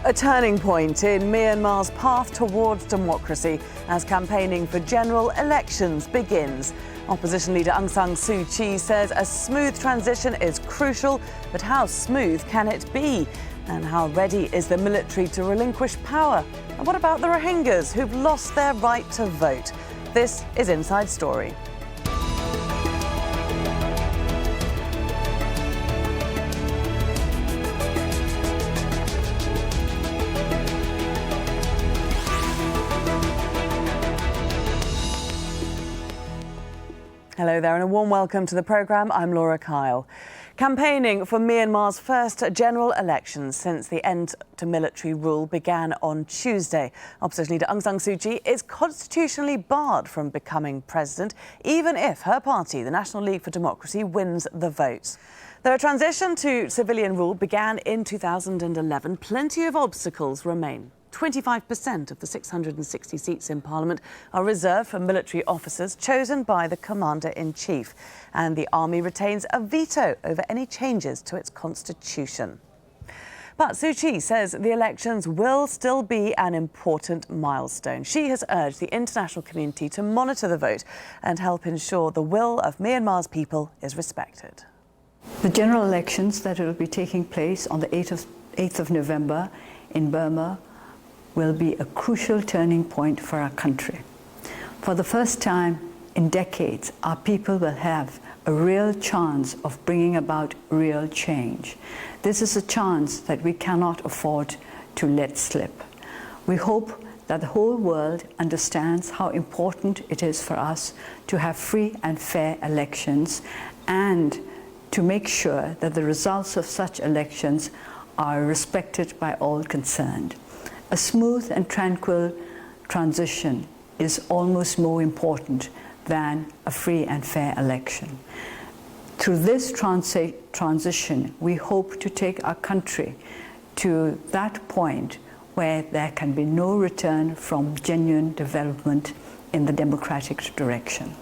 A turning point in Myanmar's path towards democracy as campaigning for general elections begins. Opposition leader Aung San Suu Kyi says a smooth transition is crucial, but how smooth can it be? And how ready is the military to relinquish power? And what about the Rohingyas who've lost their right to vote? This is Inside Story. Hello there and a warm welcome to the programme. I'm Laura Kyle. Campaigning for Myanmar's first general elections since the end to military rule began on Tuesday. Opposition leader Aung San Suu Kyi is constitutionally barred from becoming president, even if her party, the National League for Democracy, wins the votes. Though a transition to civilian rule began in 2011, plenty of obstacles remain. 25% of the 660 seats in Parliament are reserved for military officers chosen by the Commander-in-Chief, and the army retains a veto over any changes to its constitution. But Suu Kyi says the elections will still be an important milestone. She has urged the international community to monitor the vote and help ensure the will of Myanmar's people is respected. The general elections that will be taking place on the 8th of November in Burma will be a crucial turning point for our country. For the first time in decades, our people will have a real chance of bringing about real change. This is a chance that we cannot afford to let slip. We hope that the whole world understands how important it is for us to have free and fair elections and to make sure that the results of such elections are respected by all concerned. A smooth and tranquil transition is almost more important than a free and fair election. Through this transition, we hope to take our country to that point where there can be no return from genuine development in the democratic direction.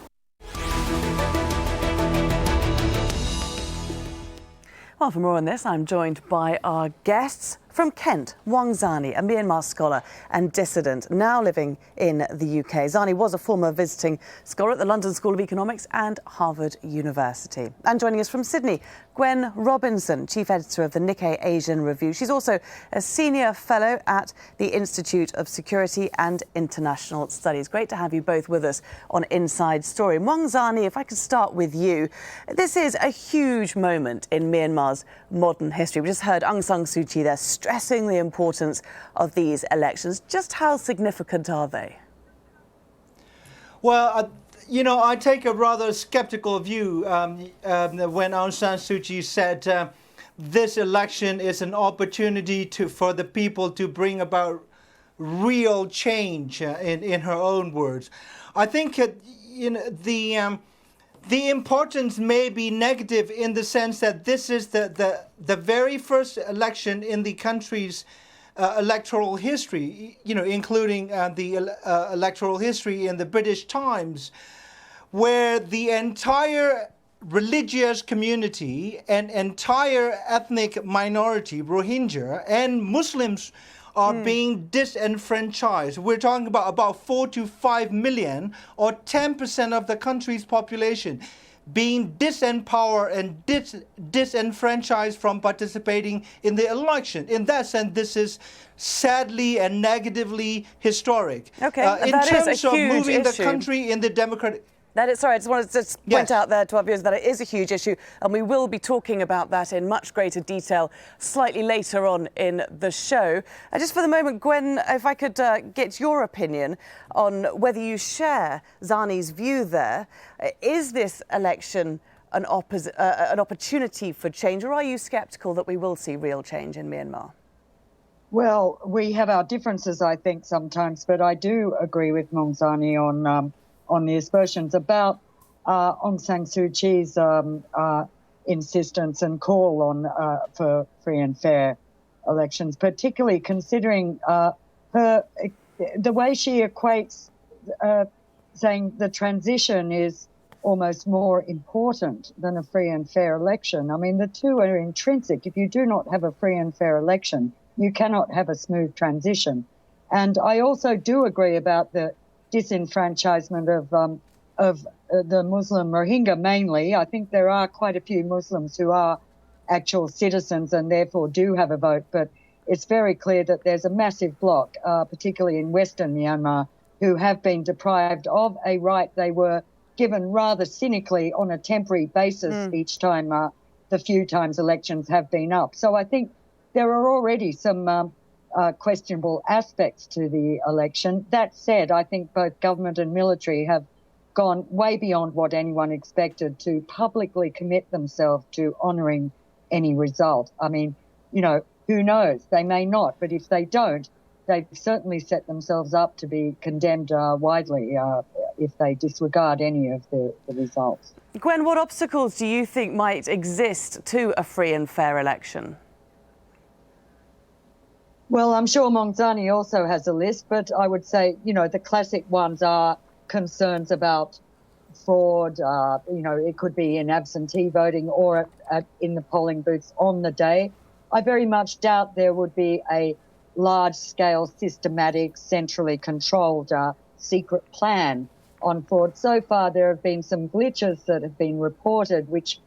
Well, for more on this, I'm joined by our guests. From Kent, Wang Zani, a Myanmar scholar and dissident, now living in the UK. Zani was a former visiting scholar at the London School of Economics and Harvard University. And joining us from Sydney, Gwen Robinson, chief editor of the Nikkei Asian Review. She's also a senior fellow at the Institute of Security and International Studies. Great to have you both with us on Inside Story. And Wang Zani, if I could start with you. This is a huge moment in Myanmar's modern history. We just heard Aung San Suu Kyi there stressing the importance of these elections. Just how significant are they? Well, I take a rather skeptical view when Aung San Suu Kyi said this election is an opportunity for the people to bring about real change, in her own words. I think the importance may be negative in the sense that this is the very first election in the country's electoral history, including the electoral history in the British Times, where the entire religious community and entire ethnic minority, Rohingya, and Muslims are being disenfranchised. We're talking about 4 to 5 million, or 10% of the country's population, being disempowered and disenfranchised from participating in the election. In that sense, this is sadly and negatively historic. Okay, in that terms is a of huge moving issue. the country in the democratic... That is, sorry, I just wanted to point out there to our viewers that it is a huge issue, and we will be talking about that in much greater detail slightly later on in the show. Just for the moment, Gwen, if I could get your opinion on whether you share Zani's view there. Is this election an opportunity for change, or are you sceptical that we will see real change in Myanmar? Well, we have our differences, I think, sometimes, but I do agree with Wang Zani on the aspersions about Aung San Suu Kyi's insistence and call on for free and fair elections, particularly considering the way she equates saying the transition is almost more important than a free and fair election. I mean, the two are intrinsic. If you do not have a free and fair election, you cannot have a smooth transition. And I also do agree about the disenfranchisement of the Muslim Rohingya mainly. I think there are quite a few Muslims who are actual citizens and therefore do have a vote, but it's very clear that there's a massive block, particularly in Western Myanmar, who have been deprived of a right they were given rather cynically on a temporary basis each time, the few times elections have been up. So I think there are already some questionable aspects to the election. That said, I think both government and military have gone way beyond what anyone expected to publicly commit themselves to honouring any result. I mean, you know, who knows? They may not, but if they don't, they've certainly set themselves up to be condemned widely if they disregard any of the results. Gwen, what obstacles do you think might exist to a free and fair election? Well, I'm sure Mongzani also has a list, but I would say, you know, the classic ones are concerns about fraud. You know, it could be in absentee voting or in the polling booths on the day. I very much doubt there would be a large-scale, systematic, centrally controlled secret plan on fraud. So far, there have been some glitches that have been reported, which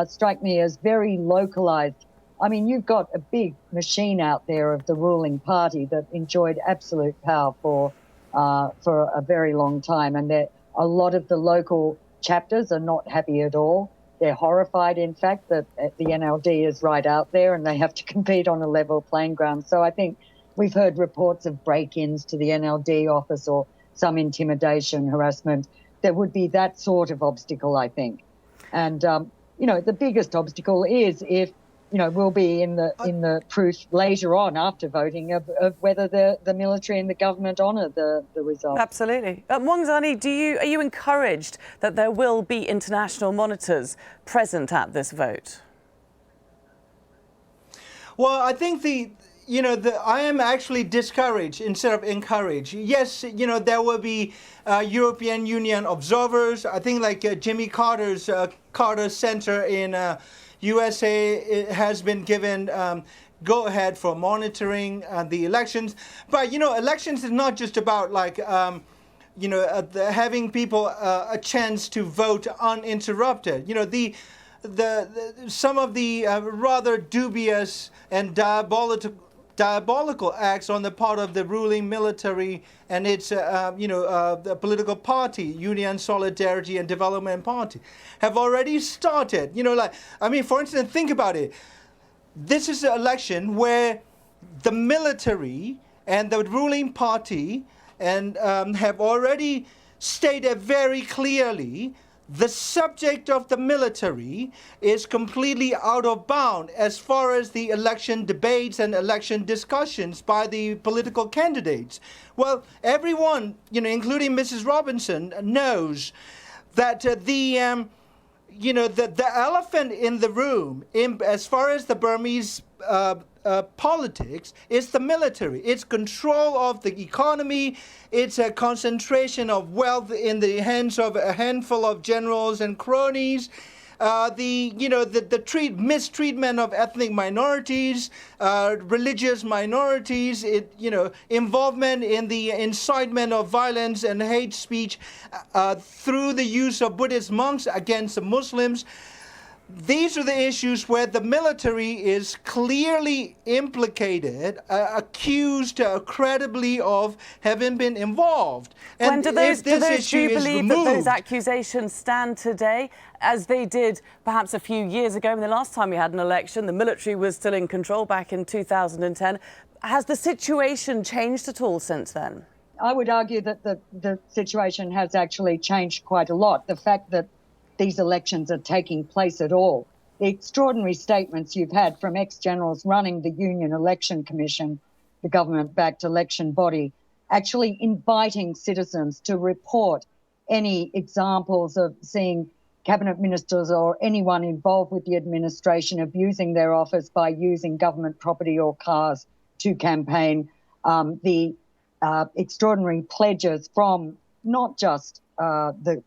strike me as very localised. I mean, you've got a big machine out there of the ruling party that enjoyed absolute power for a very long time, and a lot of the local chapters are not happy at all. They're horrified, in fact, that the NLD is right out there and they have to compete on a level playing ground. So I think we've heard reports of break-ins to the NLD office or some intimidation, harassment. There would be that sort of obstacle, I think. And, you know, the biggest obstacle is if, you know, will be in the proof later on after voting of whether the military and the government honour the result. Absolutely. Mongzani, are you encouraged that there will be international monitors present at this vote? Well, I think I am actually discouraged instead of encouraged. Yes, you know, there will be European Union observers. I think like Jimmy Carter's Carter Center in USA has been given go-ahead for monitoring the elections. But, you know, elections is not just about like, you know, having people a chance to vote uninterrupted. You know, some of the rather dubious and diabolical acts on the part of the ruling military and its, the political party, Union Solidarity and Development Party, have already started. You know, like, I mean, for instance, think about it. This is an election where the military and the ruling party and have already stated very clearly the subject of the military is completely out of bound as far as the election debates and election discussions by the political candidates. Well, everyone, you know, including Mrs. Robinson, knows that the elephant in the room, as far as the Burmese politics, is the military. It's control of the economy. It's a concentration of wealth in the hands of a handful of generals and cronies. The mistreatment of ethnic minorities, religious minorities, involvement in the incitement of violence and hate speech through the use of Buddhist monks against Muslims. These are the issues where the military is clearly implicated, accused credibly of having been involved. And do you believe that those accusations stand today, as they did perhaps a few years ago? And the last time we had an election, the military was still in control back in 2010. Has the situation changed at all since then? I would argue that the situation has actually changed quite a lot. The fact that these elections are taking place at all. The extraordinary statements you've had from ex-generals running the Union Election Commission, the government-backed election body, actually inviting citizens to report any examples of seeing cabinet ministers or anyone involved with the administration abusing their office by using government property or cars to campaign. The extraordinary pledges from not just the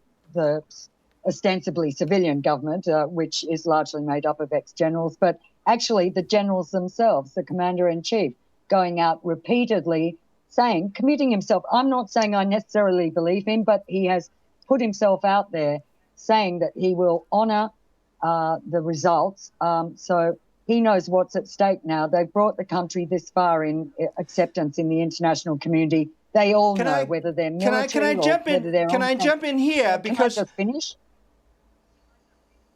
ostensibly civilian government, which is largely made up of ex-generals, but actually the generals themselves, the commander-in-chief, going out repeatedly saying, committing himself. I'm not saying I necessarily believe him, but he has put himself out there saying that he will honour the results. So he knows what's at stake now. They've brought the country this far in acceptance in the international community. They all know whether they're military or whether they're... Can I jump in here? Because... Can I just finish?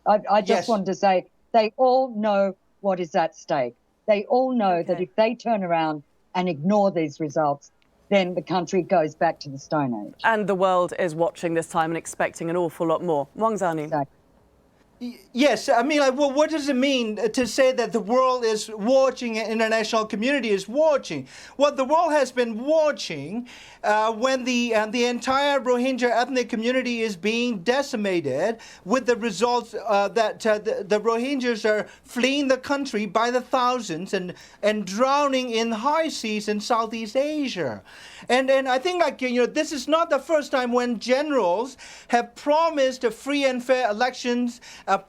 I just wanted to say they all know what is at stake. They all know that if they turn around and ignore these results, then the country goes back to the Stone Age. And the world is watching this time and expecting an awful lot more. Mwangzani. Exactly. Yes, I mean, well, what does it mean to say that the world is watching and international community is watching? Well, the world has been watching when the entire Rohingya ethnic community is being decimated, with the results that the Rohingyas are fleeing the country by the thousands and drowning in high seas in Southeast Asia. And I think, like, this is not the first time when generals have promised free and fair elections,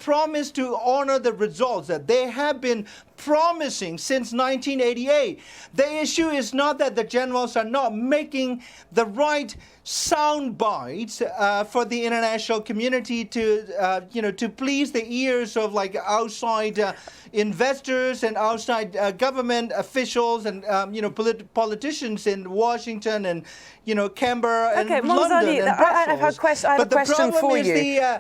promised to honor the results that they have been promising since 1988. The issue is not that the generals are not making the right sound bites for the international community to please the ears of like outside investors and outside government officials and politicians in Washington and Canberra and London and Brussels. I have a question for you.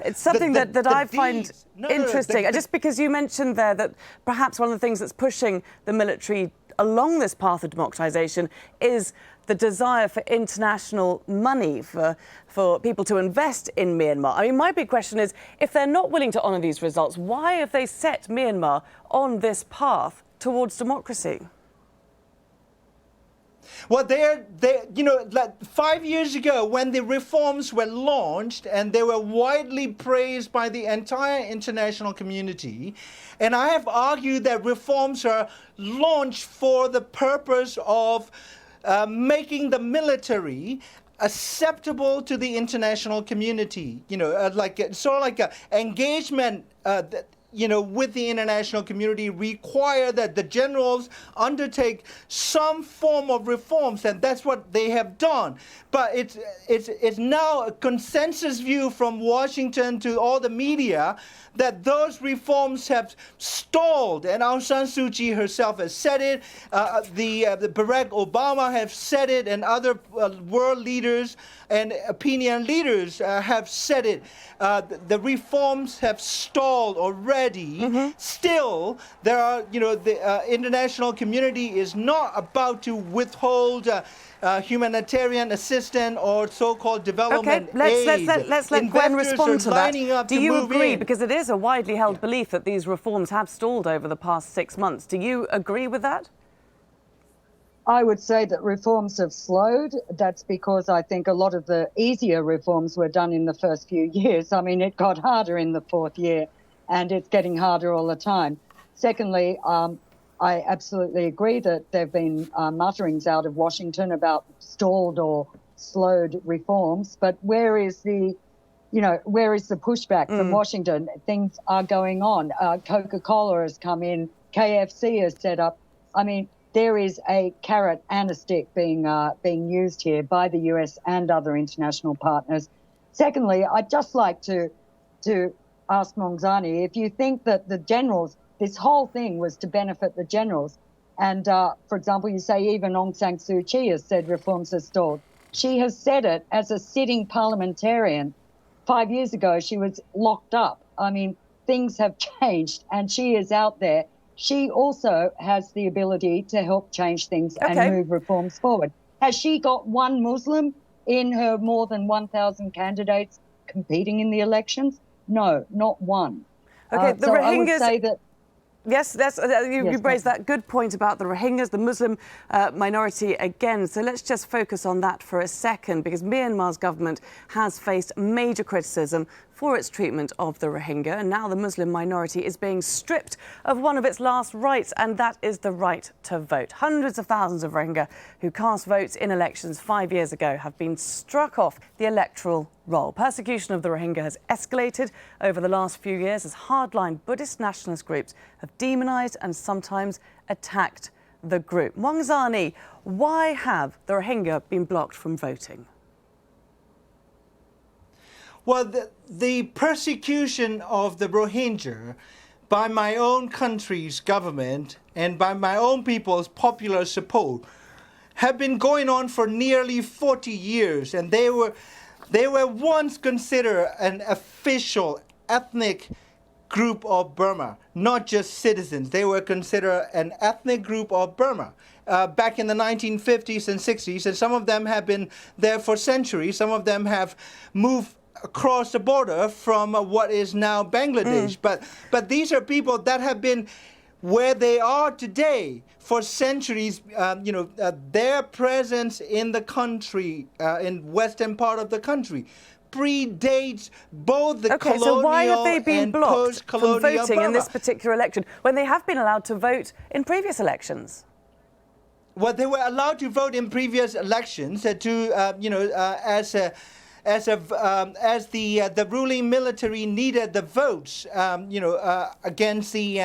It's something that I find interesting. Just because you mentioned there that perhaps one of the things that's pushing the military along this path of democratisation is the desire for international money, for people to invest in Myanmar. I mean, my big question is, if they're not willing to honour these results, why have they set Myanmar on this path towards democracy? Well, like 5 years ago, when the reforms were launched and they were widely praised by the entire international community, and I have argued that reforms are launched for the purpose of making the military acceptable to the international community, like an engagement with the international community require that the generals undertake some form of reforms, and that's what they have done. But it's now a consensus view from Washington to all the media that those reforms have stalled, and Aung San Suu Kyi herself has said it, the Barack Obama have said it, and other world leaders and opinion leaders have said it. The reforms have stalled already. Mm-hmm. Still, there are, the international community is not about to withhold humanitarian assistance or so-called development aid. Let's let Gwen respond to that. Do you agree? Because it is a widely held belief that these reforms have stalled over the past 6 months. Do you agree with that? I would say that reforms have slowed. That's because I think a lot of the easier reforms were done in the first few years. I mean, it got harder in the fourth year, and it's getting harder all the time. Secondly, I absolutely agree that there have been mutterings out of Washington about stalled or slowed reforms. But where is the pushback from Washington? Things are going on. Coca-Cola has come in. KFC has set up. I mean, there is a carrot and a stick being used here by the US and other international partners. Secondly, I'd just like to ask Mwangzani, if you think that the generals, this whole thing was to benefit the generals, and for example, you say even Aung San Suu Kyi has said reforms have stalled. She has said it as a sitting parliamentarian. 5 years ago, she was locked up. I mean, things have changed, and she is out there. She also has the ability to help change things and move reforms forward. Has she got one Muslim in her more than 1,000 candidates competing in the elections? No, not one. Okay, the Rohingyas... I would say that... Yes, you raised that good point about the Rohingyas, the Muslim minority again. So let's just focus on that for a second, because Myanmar's government has faced major criticism for its treatment of the Rohingya, and now the Muslim minority is being stripped of one of its last rights, and that is the right to vote. Hundreds of thousands of Rohingya who cast votes in elections 5 years ago have been struck off the electoral roll. Persecution of the Rohingya has escalated over the last few years as hardline Buddhist nationalist groups have demonised and sometimes attacked the group. Mwanzani, why have the Rohingya been blocked from voting? Well, the persecution of the Rohingya by my own country's government and by my own people's popular support have been going on for nearly 40 years, and they were once considered an official ethnic group of Burma, not just citizens. They were considered an ethnic group of Burma back in the 1950s and 60s, and some of them have been there for centuries. Some of them have moved across the border from what is now Bangladesh. But these are people that have been where they are today for centuries. Their presence in the country, in western part of the country, predates both the colonial so why have they been and blocked from post-colonial voting in Burma. this particular election when they have been allowed to vote in previous elections? Well, they were allowed to vote in previous elections as the ruling military needed the votes, against the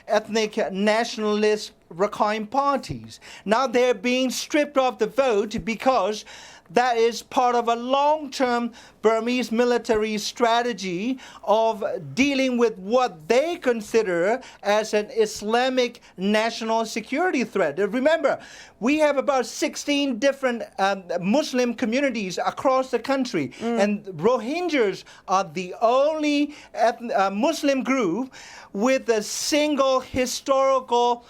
ethnic nationalist Rakhine parties. Now they're being stripped of the vote because that is part of a long-term Burmese military strategy of dealing with what they consider as an Islamic national security threat. Remember, we have about 16 different Muslim communities across the country, and Rohingyas are the only Muslim group with a single historical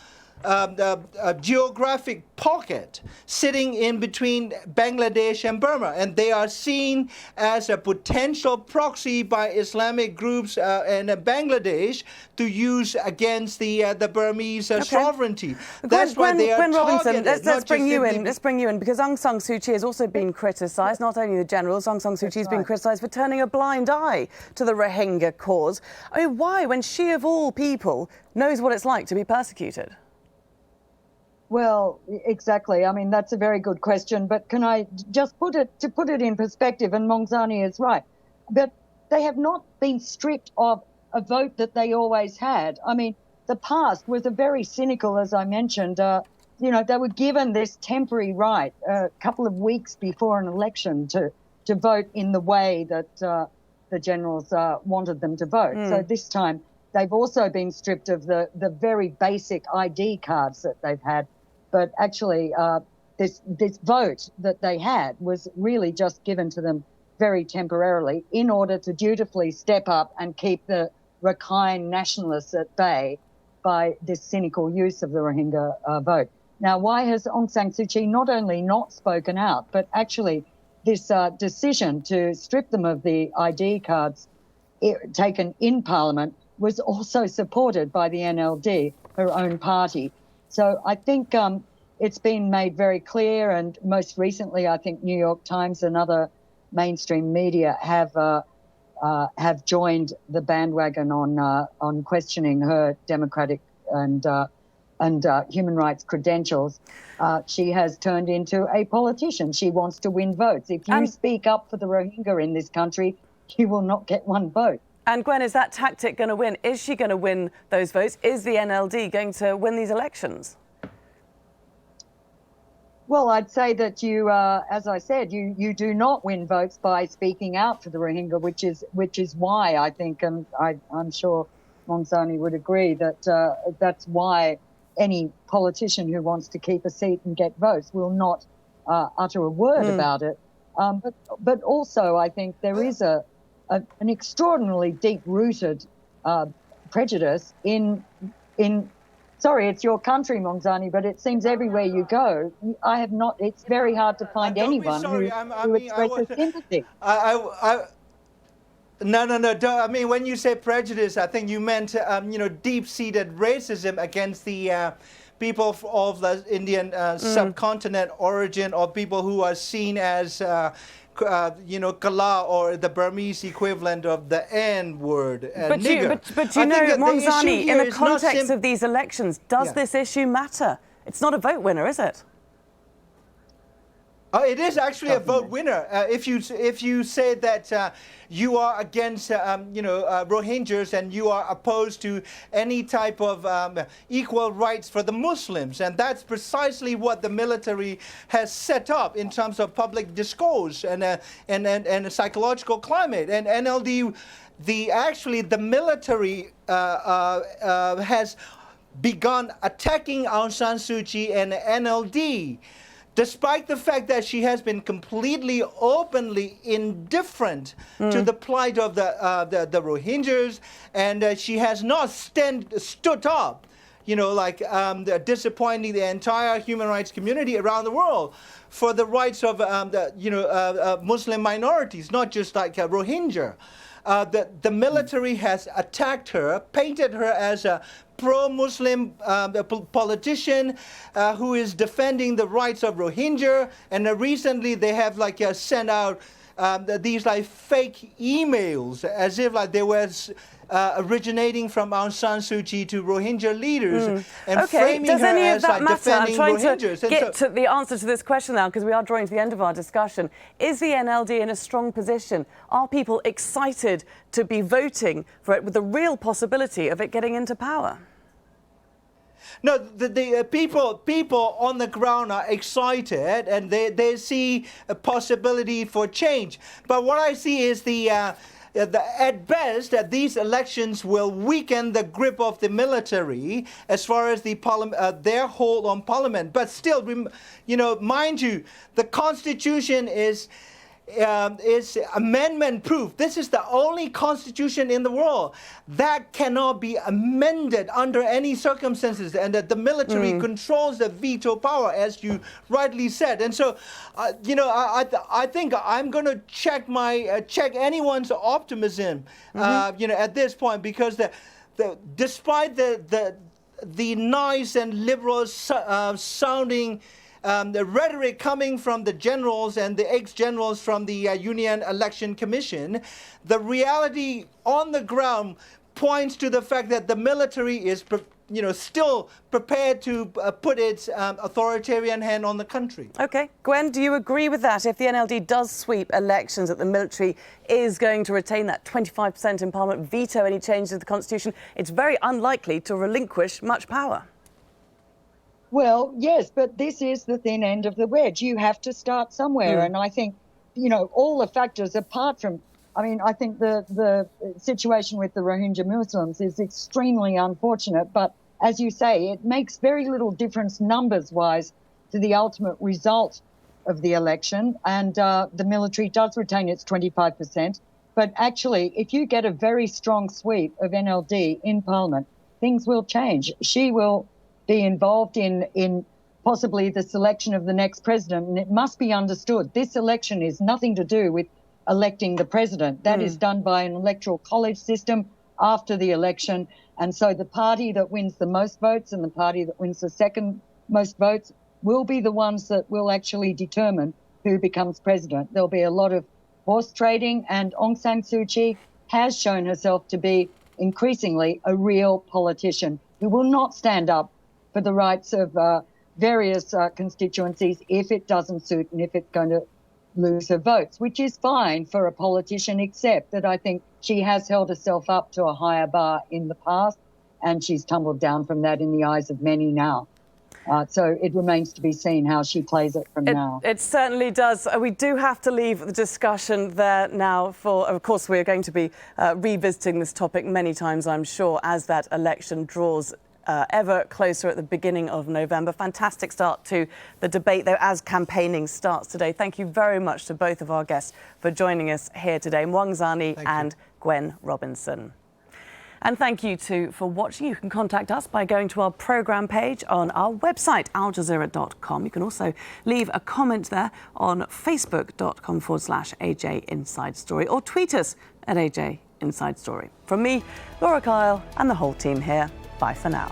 geographic pocket sitting in between Bangladesh and Burma, and they are seen as a potential proxy by Islamic groups in Bangladesh to use against the Burmese sovereignty. That's why they are Gwen Robinson, targeted. let's bring you in. Let's bring you in because Aung San Suu Kyi has also been criticised. Not only the general, Aung San Suu Kyi has been criticised for turning a blind eye to the Rohingya cause. I mean, why, when she of all people knows what it's like to be persecuted? Well, exactly. I mean, that's a very good question. But can I just put it in perspective? And Mwanzani is right. But they have not been stripped of a vote that they always had. I mean, the past was a very cynical, as I mentioned. They were given this temporary right a couple of weeks before an election to vote in the way that the generals wanted them to vote. So this time they've also been stripped of the very basic ID cards that they've had. But actually, this vote that they had was really just given to them very temporarily in order to dutifully step up and keep the Rakhine nationalists at bay by this cynical use of the Rohingya vote. Now, why has Aung San Suu Kyi not only not spoken out, but actually this decision to strip them of the ID cards taken in Parliament was also supported by the NLD, her own party. So I think it's been made very clear, and most recently, I think New York Times and other mainstream media have joined the bandwagon on questioning her democratic and human rights credentials. She has turned into a politician. She wants to win votes. If you speak up for the Rohingya in this country, you will not get one vote. And Gwen, is that tactic going to win? Is she going to win those votes? Is the NLD going to win these elections? Well, I'd say that you, as I said, you do not win votes by speaking out for the Rohingya, which is why I think, and I'm sure Mwanzani would agree that that's why any politician who wants to keep a seat and get votes will not utter a word about it. But also, I think there is an extraordinarily deep-rooted prejudice in. Sorry, it's your country, Mwanzani, but it seems everywhere you go, I have not. It's very hard to find anyone who expresses sympathy. No. I mean, when you say prejudice, I think you meant deep-seated racism against the people of the Indian subcontinent origin, or people who are seen as Kala, or the Burmese equivalent of the N-word, nigger. But you know, Mwanzani, in the context of these elections, does this issue matter? It's not a vote winner, is it? It is actually a vote winner. If you say that you are against Rohingyas and you are opposed to any type of equal rights for the Muslims, and that's precisely what the military has set up in terms of public discourse and a psychological climate. And NLD, the military has begun attacking Aung San Suu Kyi and NLD. Despite the fact that she has been completely openly indifferent to the plight of the Rohingyas, and she has not stood up, disappointing the entire human rights community around the world for the rights of Muslim minorities, not just like Rohingya. The military has attacked her, painted her as a pro-Muslim politician who is defending the rights of Rohingya, and recently they have sent out these fake emails as if they were originating from Aung San Suu Kyi to Rohingya leaders and framing does her any as of that matter? defending I'm trying Rohingyas. to get to the answer to this question now, because we are drawing to the end of our discussion. Is the NLD in a strong position? Are people excited to be voting for it with the real possibility of it getting into power? No, the people on the ground are excited, and they see a possibility for change. But what I see is at best, that these elections will weaken the grip of the military as far as their hold on parliament. But still, mind you, the Constitution is amendment-proof. This is the only constitution in the world that cannot be amended under any circumstances, and that the military controls the veto power, as you rightly said. And so, I think I'm going to check anyone's optimism, at this point, because despite the nice and liberal sounding the rhetoric coming from the generals and the ex-generals from the Union Election Commission, the reality on the ground points to the fact that the military is, still prepared to put its authoritarian hand on the country. OK. Gwen, do you agree with that? If the NLD does sweep elections, that the military is going to retain that 25% in Parliament, veto any changes to the Constitution, it's very unlikely to relinquish much power. Well, yes, but this is the thin end of the wedge. You have to start somewhere. And I think, all the factors apart from, I think the situation with the Rohingya Muslims is extremely unfortunate. But as you say, it makes very little difference numbers-wise to the ultimate result of the election. And the military does retain its 25%. But actually, if you get a very strong sweep of NLD in Parliament, things will change. She will be involved in possibly the selection of the next president. And it must be understood, this election is nothing to do with electing the president. That is done by an electoral college system after the election. And so the party that wins the most votes and the party that wins the second most votes will be the ones that will actually determine who becomes president. There'll be a lot of horse trading, and Aung San Suu Kyi has shown herself to be increasingly a real politician who will not stand up for the rights of various constituencies if it doesn't suit and if it's going to lose her votes, which is fine for a politician, except that I think she has held herself up to a higher bar in the past, and she's tumbled down from that in the eyes of many now. So it remains to be seen how she plays it from now. It certainly does. We do have to leave the discussion there now for, of course, we're going to be revisiting this topic many times, I'm sure, as that election draws ever closer at the beginning of November. Fantastic start to the debate, though, as campaigning starts today. Thank you very much to both of our guests for joining us here today, Mwangzani and Gwen Robinson. And thank you, too, for watching. You can contact us by going to our programme page on our website, aljazeera.com. You can also leave a comment there on facebook.com/AJ Inside Story, or tweet us at AJ Inside Story. From me, Laura Kyle, and the whole team here, bye for now.